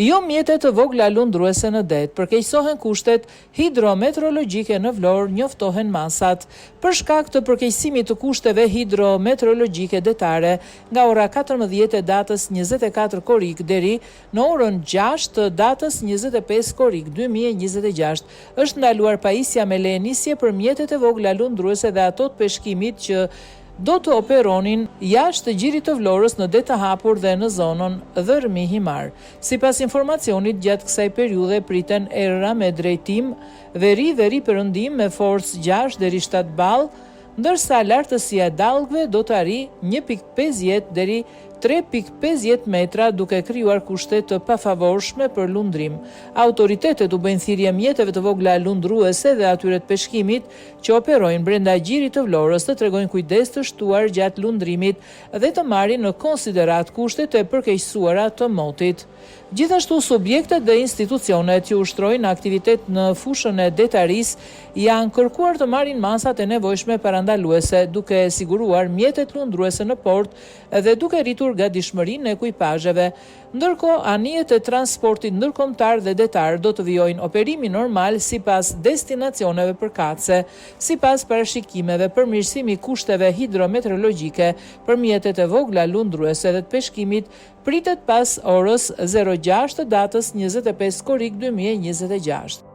Jo mjetet të vogla lundruese në det, përkeqësohen kushtet hidrometeorologjike në Vlorë, njoftohen masat. Për shkak të përkeqësimit të kushteve hidrometeorologjike detare, nga ora 14 e datës 24 korrik deri në orën 6 të datës 25 korrik 2026, është ndaluar pajisja me lejenisje për mjetet e vogla lundruese dhe ato të peshkimit që do të operonin jashtë gjirit të Vlorës në det të hapur dhe në zonën Dhërmi Himar. Sipas informacionit, gjatë kësaj periudhe priten erëra me drejtim veri perëndim me forcë 6 deri 7 ball, ndërsa lartësia e dallgëve do të arrijë 1.50 deri 3.50 metra, duke krijuar kushte të pafavorshme për lundrim. Autoritetet u bëjnë thirrje mjeteve të vogla lundruese dhe atyre të peshkimit që operojnë brenda gjirit të Vlorës të tregojnë kujdes të shtuar gjatë lundrimit dhe të marrin në konsiderat kushtet e përkeqësuara të motit. Gjithashtu, subjektet dhe institucionet që ushtrojnë aktivitet në fushën e detarisë janë kërkuar të marrin masat e nevojshme parandaluese, duke siguruar mjetet lundruese në port dhe duke rritur gatishmërinë e ekuipazheve. Ndërkohë, anijet e transportit ndërkombëtar dhe detar do të vijojnë operimin normal sipas destinacioneve përkatëse, sipas parashikimeve për mirësimi kushteve hidrometeorologjike për mjetet e vogla lundruese dhe të peshkimit pritet pas orës 06 të datës 25 korrik 2026.